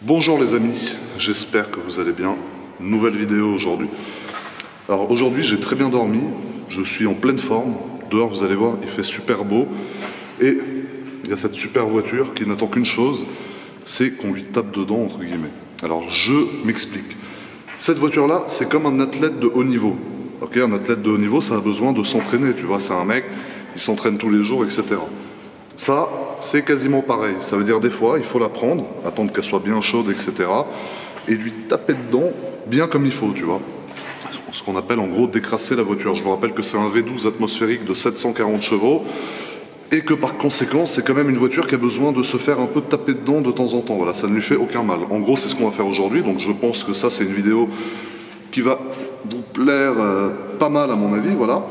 Bonjour les amis, j'espère que vous allez bien. Nouvelle vidéo aujourd'hui. Alors aujourd'hui j'ai très bien dormi, je suis en pleine forme. Dehors vous allez voir, il fait super beau. Et il y a cette super voiture qui n'attend qu'une chose, c'est qu'on lui tape dedans entre guillemets. Alors je m'explique. Cette voiture là, c'est comme un athlète de haut niveau. Ok, un athlète de haut niveau, ça a besoin de s'entraîner, tu vois, c'est un mec, il s'entraîne tous les jours, etc. Ça, c'est quasiment pareil. Ça veut dire des fois, il faut la prendre, attendre qu'elle soit bien chaude, etc. et lui taper dedans bien comme il faut, tu vois. Ce qu'on appelle en gros décrasser la voiture. Je vous rappelle que c'est un V12 atmosphérique de 740 chevaux et que par conséquent, c'est quand même une voiture qui a besoin de se faire un peu taper dedans de temps en temps. Voilà, ça ne lui fait aucun mal. En gros, c'est ce qu'on va faire aujourd'hui. Donc je pense que ça, c'est une vidéo qui va vous plaire pas mal à mon avis, voilà.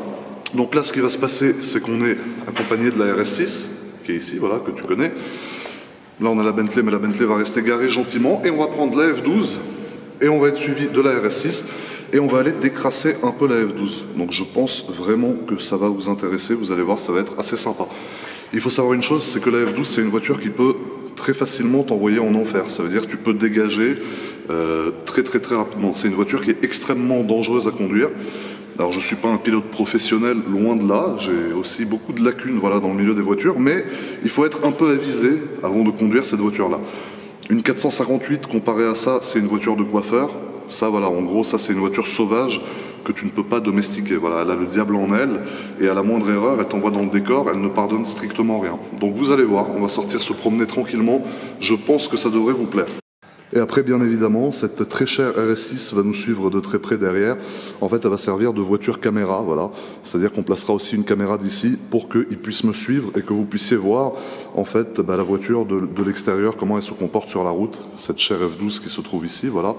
Donc là, ce qui va se passer, c'est qu'on est accompagné de la RS6, qui est ici, voilà, que tu connais. Là, on a la Bentley, mais la Bentley va rester garée gentiment. Et on va prendre la F12, et on va être suivi de la RS6, et on va aller décrasser un peu la F12. Donc je pense vraiment que ça va vous intéresser, vous allez voir, ça va être assez sympa. Il faut savoir une chose, c'est que la F12, c'est une voiture qui peut très facilement t'envoyer en enfer. Ça veut dire que tu peux dégager très rapidement. C'est une voiture qui est extrêmement dangereuse à conduire. Alors je ne suis pas un pilote professionnel, loin de là, j'ai aussi beaucoup de lacunes voilà, dans le milieu des voitures, mais il faut être un peu avisé avant de conduire cette voiture-là. Une 458 comparée à ça, c'est une voiture de coiffeur. Ça voilà, en gros, ça c'est une voiture sauvage que tu ne peux pas domestiquer. Voilà, elle a le diable en elle, et à la moindre erreur, elle t'envoie dans le décor, elle ne pardonne strictement rien. Donc vous allez voir, on va sortir se promener tranquillement, je pense que ça devrait vous plaire. Et après, bien évidemment, cette très chère RS6 va nous suivre de très près derrière. En fait, elle va servir de voiture caméra, voilà. C'est-à-dire qu'on placera aussi une caméra d'ici pour qu'il puisse me suivre et que vous puissiez voir, en fait, la voiture de l'extérieur, comment elle se comporte sur la route, cette chère F12 qui se trouve ici, voilà.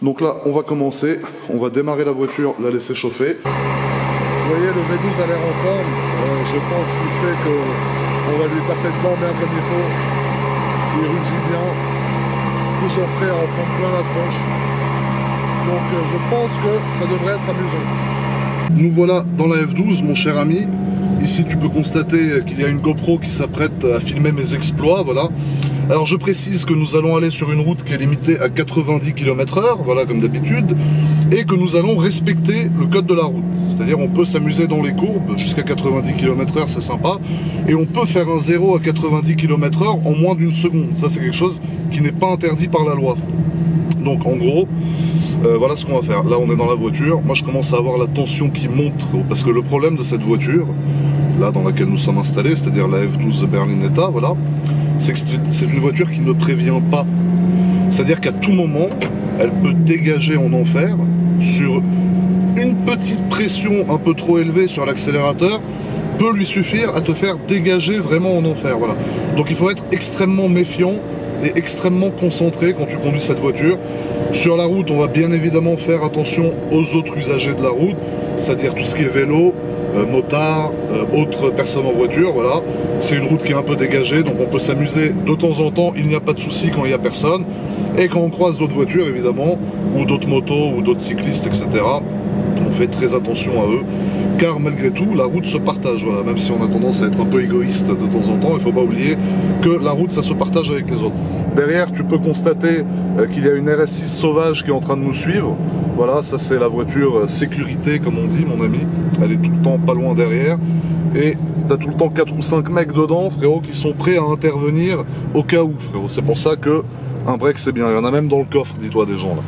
Donc là, on va commencer, on va démarrer la voiture, la laisser chauffer. Vous voyez, le V12 a l'air en forme. Je pense qu'il sait qu'on va lui taper dedans bien comme il faut. Il rugit bien. Toujours prêt à en prendre plein la tronche. Donc je pense que ça devrait être amusant. Nous voilà dans la F12, mon cher ami. Ici tu peux constater qu'il y a une GoPro qui s'apprête à filmer mes exploits, voilà. Alors je précise que nous allons aller sur une route qui est limitée à 90 km/h, voilà comme d'habitude, et que nous allons respecter le code de la route. C'est-à-dire on peut s'amuser dans les courbes jusqu'à 90 km/h, c'est sympa, et on peut faire un 0 à 90 km/h en moins d'une seconde. Ça c'est quelque chose qui n'est pas interdit par la loi. Donc en gros, voilà ce qu'on va faire. Là on est dans la voiture, moi je commence à avoir la tension qui monte, parce que le problème de cette voiture, là dans laquelle nous sommes installés, c'est-à-dire la F12 Berlinetta, voilà, c'est que c'est une voiture qui ne prévient pas. C'est-à-dire qu'à tout moment, elle peut dégager en enfer sur une petite pression un peu trop élevée sur l'accélérateur, peut lui suffire à te faire dégager vraiment en enfer, voilà. Donc il faut être extrêmement méfiant et extrêmement concentré quand tu conduis cette voiture. Sur la route, on va bien évidemment faire attention aux autres usagers de la route, c'est-à-dire tout ce qui est vélo, motards, autres personnes en voiture, voilà. C'est une route qui est un peu dégagée, donc on peut s'amuser de temps en temps, il n'y a pas de souci quand il n'y a personne. Et quand on croise d'autres voitures, évidemment, ou d'autres motos, ou d'autres cyclistes, etc., on fait très attention à eux, car malgré tout, la route se partage, voilà. Même si on a tendance à être un peu égoïste de temps en temps, il ne faut pas oublier que la route, ça se partage avec les autres. Derrière, tu peux constater qu'il y a une RS6 sauvage qui est en train de nous suivre. Voilà, ça c'est la voiture sécurité, comme on dit, mon ami. Elle est tout le temps pas loin derrière. Et t'as tout le temps 4 ou 5 mecs dedans, frérot, qui sont prêts à intervenir au cas où, frérot. C'est pour ça que un break, c'est bien. Il y en a même dans le coffre, dis-toi, des gens, là.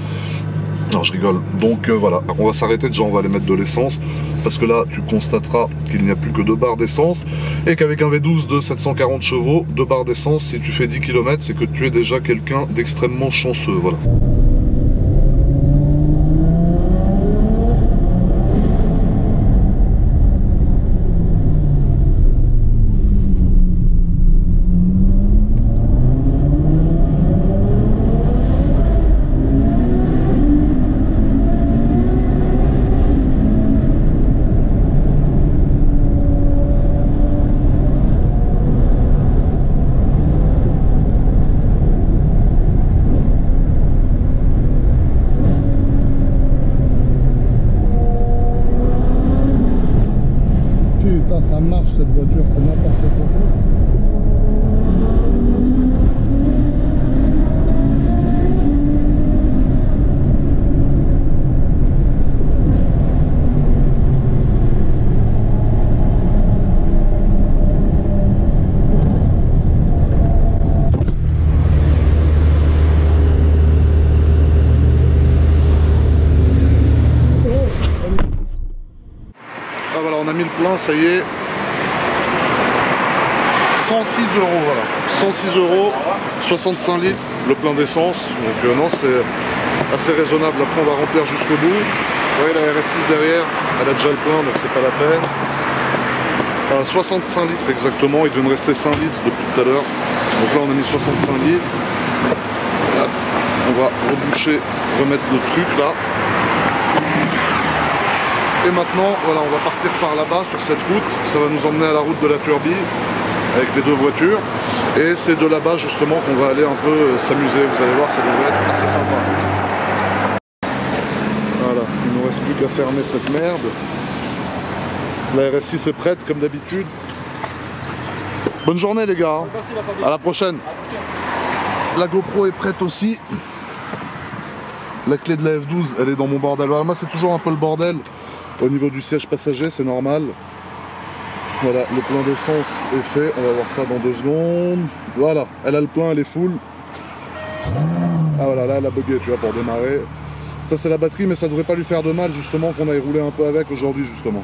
Non, je rigole. Donc voilà, on va s'arrêter déjà, on va aller mettre de l'essence. Parce que là, tu constateras qu'il n'y a plus que 2 barres d'essence. Et qu'avec un V12 de 740 chevaux, 2 barres d'essence, si tu fais 10 km, c'est que tu es déjà quelqu'un d'extrêmement chanceux, voilà. Ça marche cette voiture, c'est n'importe quoi. ça y est. 106 €, voilà. 106 €, 65 litres, le plein d'essence. Donc non, c'est assez raisonnable. Après, on va remplir jusqu'au bout. Vous voyez, la RS6 derrière, elle a déjà le plein, donc c'est pas la peine. 65 litres exactement, il devait me rester 5 litres depuis tout à l'heure. Donc là, on a mis 65 litres. Là, on va reboucher, remettre le truc là. Et maintenant, voilà, on va partir par là-bas sur cette route. Ça va nous emmener à la route de la Turbie avec les deux voitures. Et c'est de là-bas justement qu'on va aller un peu s'amuser. Vous allez voir, ça devrait être assez sympa. Voilà, il ne nous reste plus qu'à fermer cette merde. La RS6 est prête comme d'habitude. Bonne journée les gars. Merci, à la prochaine. La GoPro est prête aussi. La clé de la F12, elle est dans mon bordel. Voilà, moi c'est toujours un peu le bordel au niveau du siège passager, c'est normal. Voilà, le plein d'essence est fait. On va voir ça dans 2 secondes. Voilà, elle a le plein, elle est full. Ah voilà, là elle a bugué, tu vois, pour démarrer. Ça c'est la batterie, mais ça devrait pas lui faire de mal justement qu'on aille rouler un peu avec aujourd'hui justement.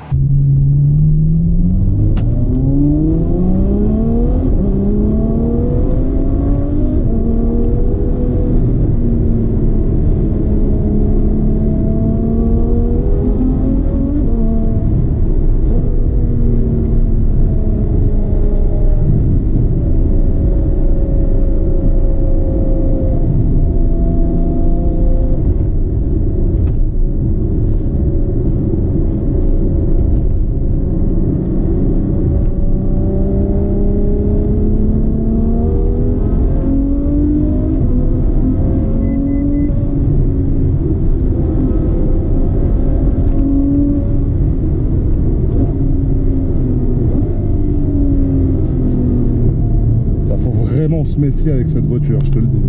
Se méfier avec cette voiture, je te le dis.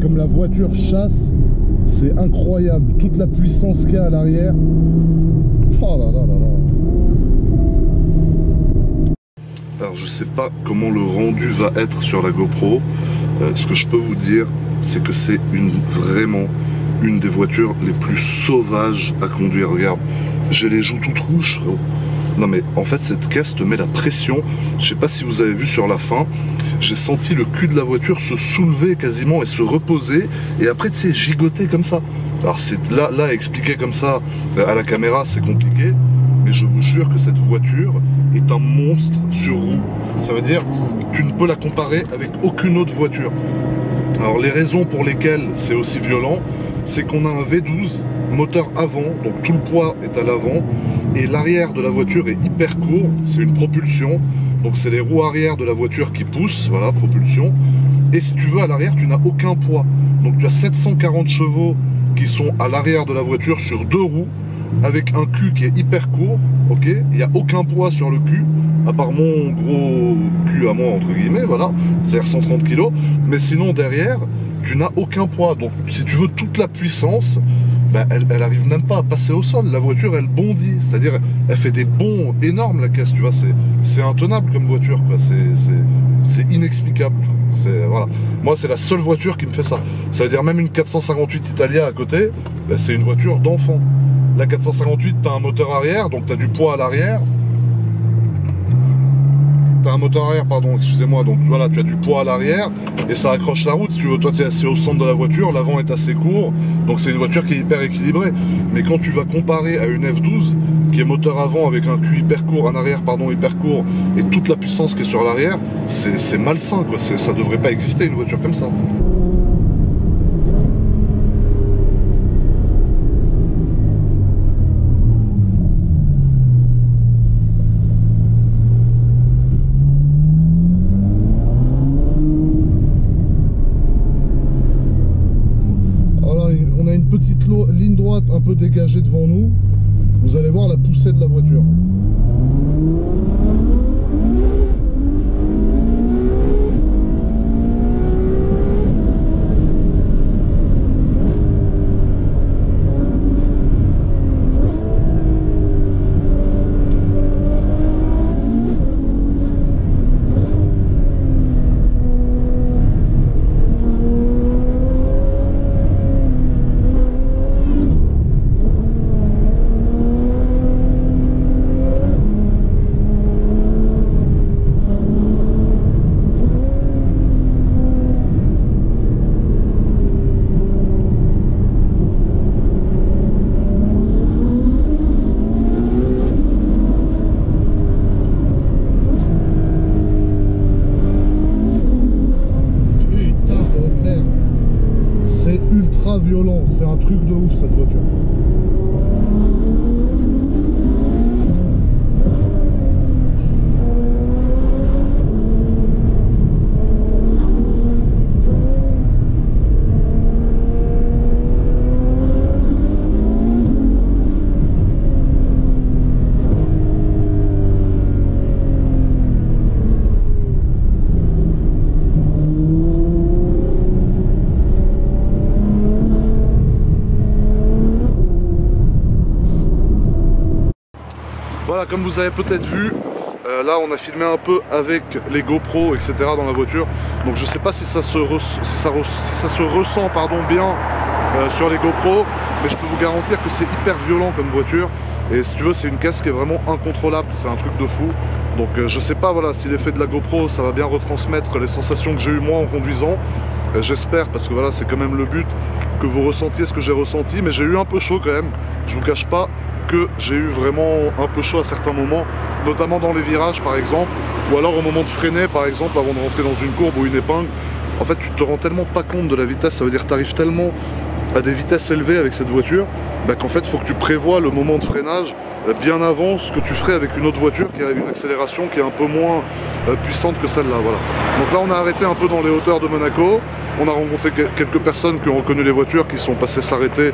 Comme la voiture chasse, c'est incroyable, toute la puissance qu'il y a à l'arrière. Oh là là là là. Alors je sais pas comment le rendu va être sur la GoPro. Ce que je peux vous dire, c'est que c'est vraiment une des voitures les plus sauvages à conduire. Regarde, j'ai les joues toutes rouges, frérot. Non mais en fait cette caisse te met la pression. Je sais pas si vous avez vu sur la fin, j'ai senti le cul de la voiture se soulever quasiment et se reposer, et après tu sais gigoter comme ça. Alors c'est là expliquer comme ça à la caméra c'est compliqué, mais je vous jure que cette voiture est un monstre sur roue. Ça veut dire que tu ne peux la comparer avec aucune autre voiture. Alors les raisons pour lesquelles c'est aussi violent, c'est qu'on a un V12 moteur avant, donc tout le poids est à l'avant, et l'arrière de la voiture est hyper court, c'est une propulsion, donc c'est les roues arrière de la voiture qui poussent, voilà, propulsion, et si tu veux à l'arrière tu n'as aucun poids, donc tu as 740 chevaux qui sont à l'arrière de la voiture sur 2 roues, avec un cul qui est hyper court, ok, il n'y a aucun poids sur le cul, à part mon gros cul à moi entre guillemets, voilà, c'est-à-dire 130 kg, mais sinon derrière, tu n'as aucun poids, donc si tu veux toute la puissance, ben, elle arrive même pas à passer au sol, la voiture elle bondit, c'est-à-dire elle fait des bonds énormes la caisse, tu vois, c'est intenable comme voiture, quoi, c'est inexplicable, voilà. Moi c'est la seule voiture qui me fait ça, ça veut dire même une 458 Italia à côté, ben, c'est une voiture d'enfant. La 458, tu as un moteur arrière, donc tu as du poids à l'arrière. Tu as un moteur arrière, pardon, excusez-moi, donc voilà, tu as du poids à l'arrière et ça accroche la route. Si tu veux, toi tu es assez au centre de la voiture, l'avant est assez court, donc c'est une voiture qui est hyper équilibrée. Mais quand tu vas comparer à une F12 qui est moteur avant avec un cul hyper court, un arrière pardon hyper court et toute la puissance qui est sur l'arrière, c'est malsain quoi, ça devrait pas exister une voiture comme ça. Petite ligne droite un peu dégagée devant nous, vous allez voir la poussée de la voiture. Violent, c'est un truc de ouf cette voiture. Voilà, comme vous avez peut-être vu, là on a filmé un peu avec les GoPro, etc. dans la voiture. Donc je sais pas si ça se, ressent pardon, bien sur les GoPro, mais je peux vous garantir que c'est hyper violent comme voiture. Et si tu veux, c'est une caisse qui est vraiment incontrôlable, c'est un truc de fou. Donc je sais pas voilà, si l'effet de la GoPro, ça va bien retransmettre les sensations que j'ai eu moi en conduisant. J'espère, parce que voilà, c'est quand même le but, que vous ressentiez ce que j'ai ressenti. Mais j'ai eu un peu chaud quand même, je vous cache pas que j'ai eu vraiment un peu chaud à certains moments, notamment dans les virages par exemple, ou alors au moment de freiner par exemple, avant de rentrer dans une courbe ou une épingle. En fait tu te rends tellement pas compte de la vitesse, ça veut dire que tu arrives tellement à des vitesses élevées avec cette voiture, bah, qu'en fait il faut que tu prévois le moment de freinage bien avant ce que tu ferais avec une autre voiture qui a une accélération qui est un peu moins puissante que celle-là, voilà. Donc là on a arrêté un peu dans les hauteurs de Monaco, on a rencontré quelques personnes qui ont reconnu les voitures, qui sont passées s'arrêter,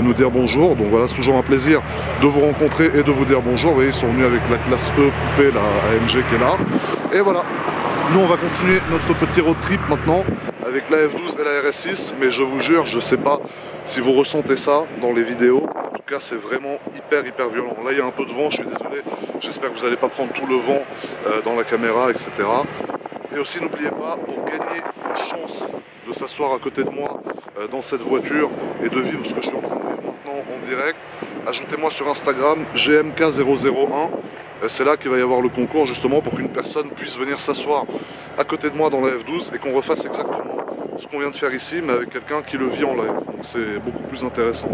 nous dire bonjour. Donc voilà, c'est toujours un plaisir de vous rencontrer et de vous dire bonjour. Vous voyez, ils sont venus avec la classe E coupée, la AMG qui est là. Et voilà, nous on va continuer notre petit road trip maintenant avec la F12 et la RS6. Mais je vous jure, je sais pas si vous ressentez ça dans les vidéos. En tout cas, c'est vraiment hyper violent. Là, il y a un peu de vent, je suis désolé. J'espère que vous n'allez pas prendre tout le vent dans la caméra, etc. Et aussi, n'oubliez pas, pour gagner une chance de s'asseoir à côté de moi dans cette voiture et de vivre ce que je suis en train de vivre maintenant en direct, ajoutez-moi sur Instagram GMK001. C'est là qu'il va y avoir le concours justement pour qu'une personne puisse venir s'asseoir à côté de moi dans la F12 et qu'on refasse exactement ce qu'on vient de faire ici, mais avec quelqu'un qui le vit en live. Donc c'est beaucoup plus intéressant.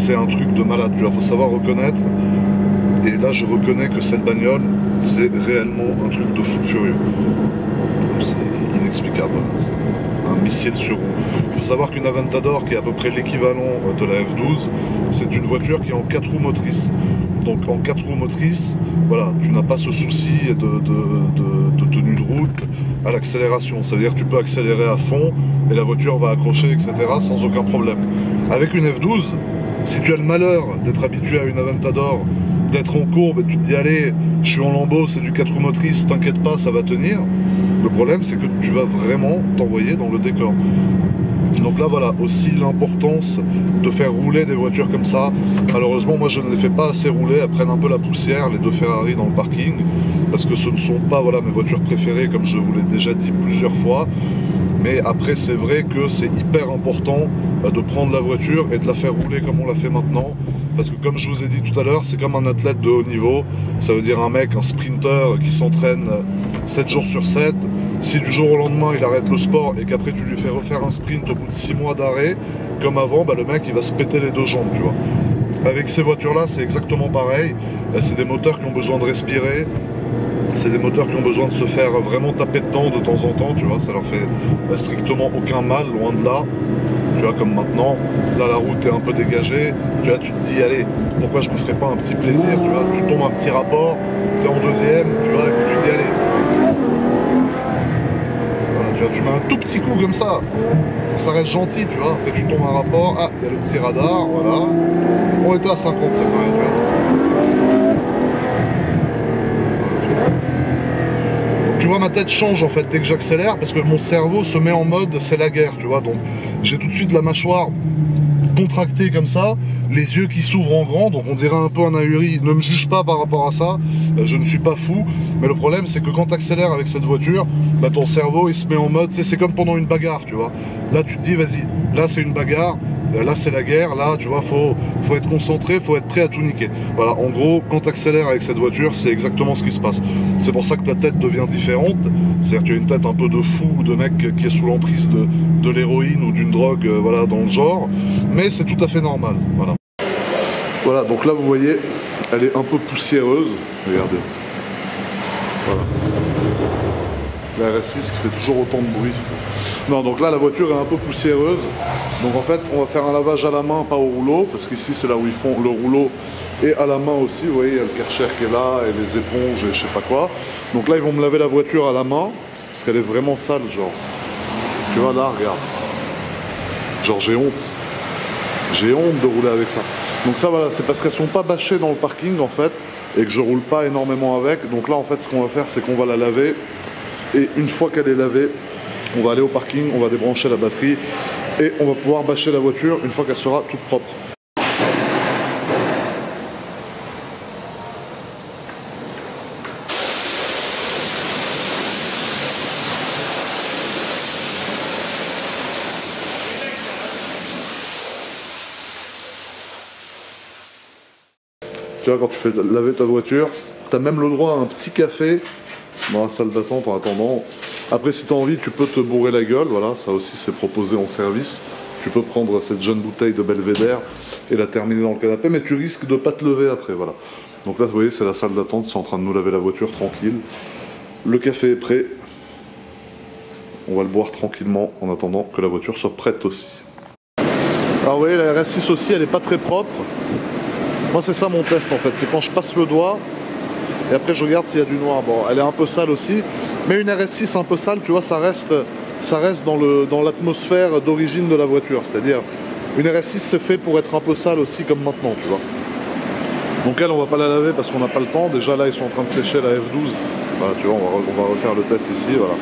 c'est un truc de malade, tu vois, faut savoir reconnaître. Et là, je reconnais que cette bagnole, c'est réellement un truc de fou furieux. C'est inexplicable, c'est un missile sur roue. Il faut savoir qu'une Aventador, qui est à peu près l'équivalent de la F12, c'est une voiture qui est en 4 roues motrices. Donc en 4 roues motrices, voilà, tu n'as pas ce souci de tenue de route à l'accélération. C'est-à-dire que tu peux accélérer à fond et la voiture va accrocher, etc. sans aucun problème. Avec une F12, si tu as le malheur d'être habitué à une Aventador, d'être en courbe et tu te dis allez, je suis en lambeau, c'est du 4 roues motrices, t'inquiète pas, ça va tenir. Le problème, c'est que tu vas vraiment t'envoyer dans le décor. Donc là, voilà, aussi l'importance de faire rouler des voitures comme ça. Malheureusement, moi, je ne les fais pas assez rouler. Elles prennent un peu la poussière, les deux Ferrari dans le parking, parce que ce ne sont pas, voilà, mes voitures préférées, comme je vous l'ai déjà dit plusieurs fois. Mais après, c'est vrai que c'est hyper important de prendre la voiture et de la faire rouler comme on l'a fait maintenant. Parce que comme je vous ai dit tout à l'heure, c'est comme un athlète de haut niveau. Ça veut dire un mec, un sprinter qui s'entraîne 7 jours sur 7. Si du jour au lendemain il arrête le sport et qu'après tu lui fais refaire un sprint au bout de 6 mois d'arrêt, comme avant, bah, le mec il va se péter les 2 jambes, tu vois. Avec ces voitures là c'est exactement pareil. C'est des moteurs qui ont besoin de respirer. C'est des moteurs qui ont besoin de se faire vraiment taper dedans de temps en temps, tu vois. Ça leur fait strictement aucun mal, loin de là. Tu vois, comme maintenant, là la route est un peu dégagée, tu vois, tu te dis, allez, pourquoi je me ferais pas un petit plaisir, tu vois, tu tombes un petit rapport, tu es en deuxième, tu vois, et puis tu te dis, allez. Voilà, tu vois, tu mets un tout petit coup comme ça, faut que ça reste gentil, tu vois, après tu tombes un rapport, ah, il y a le petit radar, voilà, on était à 50, ça fait rien, tu vois. Tu vois, ma tête change en fait dès que j'accélère parce que mon cerveau se met en mode c'est la guerre, tu vois. Donc j'ai tout de suite la mâchoire contractée comme ça, les yeux qui s'ouvrent en grand, donc on dirait un peu un ahuri. Ne me juge pas par rapport à ça, je ne suis pas fou, mais le problème c'est que quand tu accélères avec cette voiture, bah, ton cerveau il se met en mode, c'est comme pendant une bagarre, tu vois. Là tu te dis vas-y, là c'est une bagarre, là c'est la guerre, là tu vois, faut être concentré, faut être prêt à tout niquer. Voilà, en gros, quand tu accélères avec cette voiture, c'est exactement ce qui se passe. C'est pour ça que ta tête devient différente, c'est-à-dire que tu as une tête un peu de fou ou de mec qui est sous l'emprise de l'héroïne ou d'une drogue, voilà, dans le genre, mais c'est tout à fait normal, voilà. Voilà, donc là vous voyez, elle est un peu poussiéreuse, regardez. Voilà. La RS6 qui fait toujours autant de bruit. Non, donc là la voiture est un peu poussiéreuse. Donc en fait on va faire un lavage à la main, pas au rouleau, parce qu'ici c'est là où ils font le rouleau et à la main aussi. Vous voyez, il y a le Karcher qui est là et les éponges et je sais pas quoi. Donc là ils vont me laver la voiture à la main, parce qu'elle est vraiment sale, genre. Tu vois là, regarde. Genre j'ai honte. J'ai honte de rouler avec ça. Donc ça voilà, c'est parce qu'elles sont pas bâchées dans le parking en fait, et que je roule pas énormément avec. Donc là en fait ce qu'on va faire c'est qu'on va la laver. Et une fois qu'elle est lavée, on va aller au parking, on va débrancher la batterie et on va pouvoir bâcher la voiture une fois qu'elle sera toute propre. Tu vois, quand tu fais laver ta voiture, tu as même le droit à un petit café dans la salle d'attente en attendant. Après, si tu as envie, tu peux te bourrer la gueule, voilà, ça aussi c'est proposé en service. Tu peux prendre cette jeune bouteille de Belvédère et la terminer dans le canapé, mais tu risques de ne pas te lever après, voilà. Donc là, vous voyez, c'est la salle d'attente, c'est en train de nous laver la voiture tranquille. Le café est prêt. On va le boire tranquillement en attendant que la voiture soit prête aussi. Alors vous voyez, la RS6 aussi, elle n'est pas très propre. Moi, c'est ça mon test en fait, c'est quand je passe le doigt et après je regarde s'il y a du noir. Bon, elle est un peu sale aussi, mais une RS6 un peu sale, tu vois, ça reste dans l'atmosphère d'origine de la voiture. C'est-à-dire, une RS6 c'est fait pour être un peu sale aussi comme maintenant, tu vois. Donc elle, on va pas la laver parce qu'on n'a pas le temps. Déjà là, ils sont en train de sécher la F12. Voilà, tu vois, on va refaire le test ici, voilà.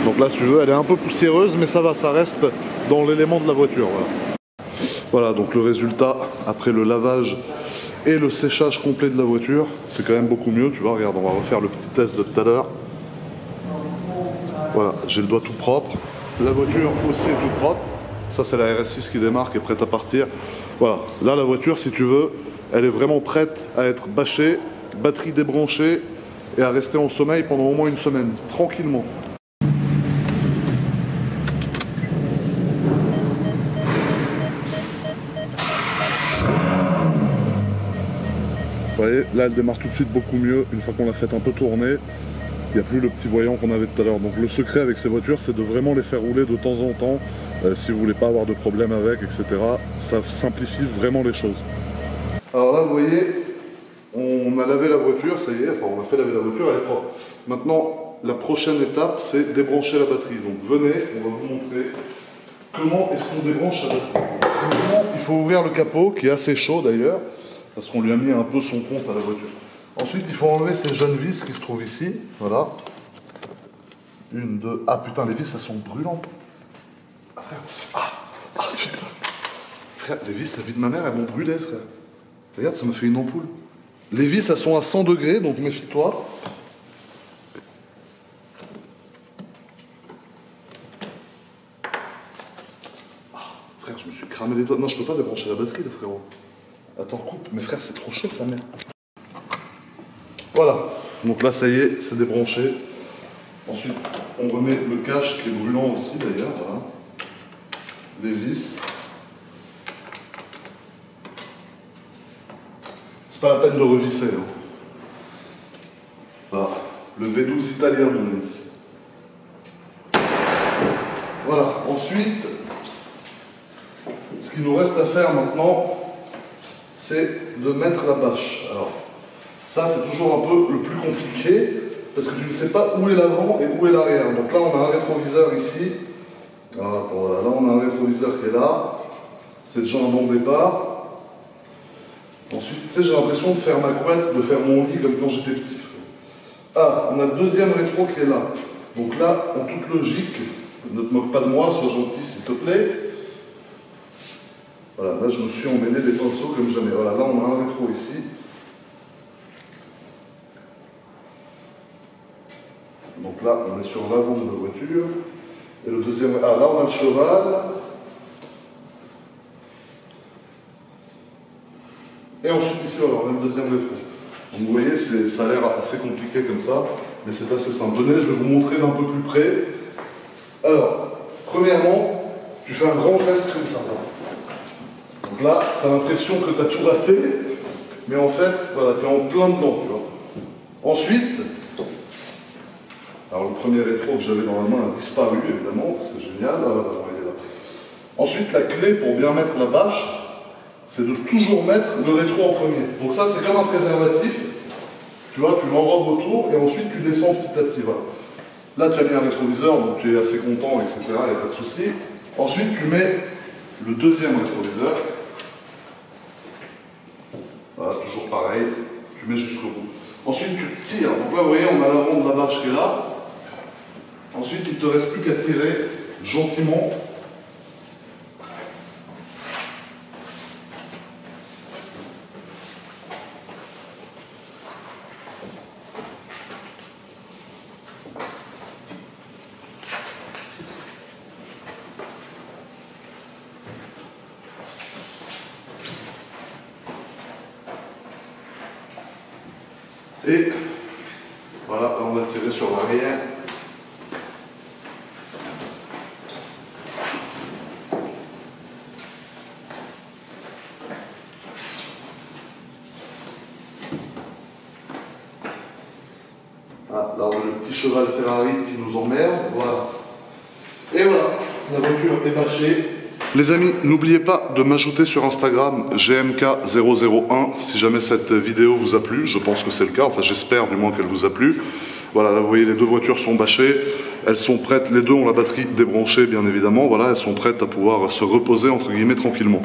Donc là, si tu veux, elle est un peu poussiéreuse, mais ça va, ça reste dans l'élément de la voiture, voilà. Voilà, donc le résultat, après le lavage et le séchage complet de la voiture, c'est quand même beaucoup mieux, tu vois, regarde, on va refaire le petit test de tout à l'heure. Voilà, j'ai le doigt tout propre, la voiture aussi est toute propre, ça c'est la RS6 qui démarre, qui est prête à partir. Voilà, là la voiture, si tu veux, elle est vraiment prête à être bâchée, batterie débranchée et à rester en sommeil pendant au moins une semaine, tranquillement. Là, elle démarre tout de suite beaucoup mieux. Une fois qu'on l'a fait un peu tourner, il n'y a plus le petit voyant qu'on avait tout à l'heure. Donc le secret avec ces voitures, c'est de vraiment les faire rouler de temps en temps. Si vous voulez pas avoir de problème avec, etc. Ça simplifie vraiment les choses. Alors là, vous voyez, on a lavé la voiture, ça y est, enfin on a fait laver la voiture, elle est propre. Maintenant, la prochaine étape, c'est débrancher la batterie. Donc venez, on va vous montrer comment est-ce qu'on débranche la batterie. Premièrement, il faut ouvrir le capot, qui est assez chaud d'ailleurs, parce qu'on lui a mis un peu son compte à la voiture. Ensuite, il faut enlever ces jeunes vis qui se trouvent ici, voilà. Une, deux, ah putain, les vis, elles sont brûlantes. Ah frère, ah putain. Frère, les vis, la vie de ma mère, elles m'ont brûlé, frère. Regarde, ça me fait une ampoule. Les vis, elles sont à 100 degrés, donc méfie-toi. Ah, frère, je me suis cramé les doigts. Non, je peux pas débrancher la batterie, là, frérot. Attends, coupe. Mais frère, c'est trop chaud, sa mère. Voilà. Donc là, ça y est, c'est débranché. Ensuite, on remet le cache qui est brûlant aussi, d'ailleurs. Voilà. Les vis. C'est pas la peine de revisser. Hein. Voilà. Le V12 italien, mon ami. Voilà. Ensuite, ce qu'il nous reste à faire maintenant, c'est de mettre la bâche. Alors, ça, c'est toujours un peu le plus compliqué, parce que tu ne sais pas où est l'avant et où est l'arrière. Donc là, on a un rétroviseur ici. Alors, attends, voilà. Là, on a un rétroviseur qui est là. C'est déjà un bon départ. Ensuite, tu sais, j'ai l'impression de faire ma couette, de faire mon lit comme quand j'étais petit. Ah, on a le deuxième rétro qui est là. Donc là, en toute logique, ne te moque pas de moi, sois gentil s'il te plaît. Voilà, là je me suis emmêlé des pinceaux comme jamais. Voilà, là on a un rétro ici. Donc là, on est sur l'avant de la voiture. Et le deuxième... Ah, là on a le cheval. Et ensuite ici, voilà, on a le deuxième rétro. Donc vous voyez, ça a l'air assez compliqué comme ça, mais c'est assez simple. Venez, je vais vous montrer d'un peu plus près. Alors, premièrement, tu fais un grand test comme ça. Donc là, tu as l'impression que tu as tout raté, mais en fait, voilà, tu es en plein dedans. Tu vois. Ensuite, alors le premier rétro que j'avais dans la main a disparu, évidemment, c'est génial. Il est là. Ensuite, la clé pour bien mettre la bâche, c'est de toujours mettre le rétro en premier. Donc ça, c'est comme un préservatif. Tu vois, tu l'enrobes autour et ensuite tu descends petit à petit. Voilà. Là, tu as mis un rétroviseur, donc tu es assez content, etc. Il n'y a pas de souci. Ensuite, tu mets le deuxième rétroviseur. Voilà, toujours pareil. Tu mets jusqu'au bout. Ensuite, tu tires. Donc là, vous voyez, on a l'avant de la bâche qui est là. Ensuite, il ne te reste plus qu'à tirer gentiment. Et voilà, on va tirer sur l'arrière. Ah, là on a le petit cheval Ferrari qui nous emmerde. Voilà. Et voilà, la voiture est bâchée. Les amis, n'oubliez pas de m'ajouter sur Instagram GMK001 si jamais cette vidéo vous a plu. Je pense que c'est le cas, enfin j'espère du moins qu'elle vous a plu. Voilà, là vous voyez les deux voitures sont bâchées, elles sont prêtes, les deux ont la batterie débranchée bien évidemment, voilà, elles sont prêtes à pouvoir se reposer entre guillemets tranquillement.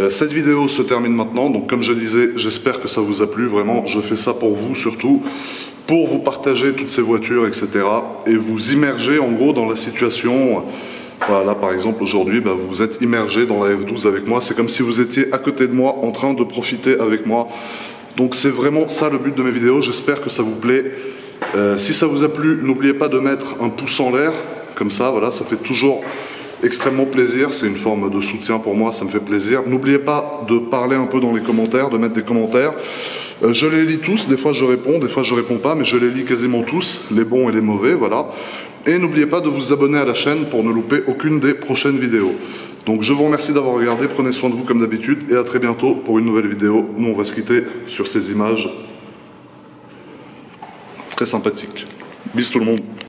Cette vidéo se termine maintenant, donc comme je disais, j'espère que ça vous a plu, vraiment, je fais ça pour vous surtout, pour vous partager toutes ces voitures, etc. et vous immerger en gros dans la situation. Voilà, là par exemple aujourd'hui, vous êtes immergé dans la F12 avec moi, c'est comme si vous étiez à côté de moi en train de profiter avec moi. Donc c'est vraiment ça le but de mes vidéos, j'espère que ça vous plaît. Si ça vous a plu, n'oubliez pas de mettre un pouce en l'air, comme ça, voilà, ça fait toujours extrêmement plaisir, c'est une forme de soutien pour moi, ça me fait plaisir. N'oubliez pas de parler un peu dans les commentaires, de mettre des commentaires. Je les lis tous, des fois je réponds pas, mais je les lis quasiment tous, les bons et les mauvais, voilà. Et n'oubliez pas de vous abonner à la chaîne pour ne louper aucune des prochaines vidéos. Donc je vous remercie d'avoir regardé, prenez soin de vous comme d'habitude et à très bientôt pour une nouvelle vidéo. Nous on va se quitter sur ces images très sympathiques. Bis tout le monde.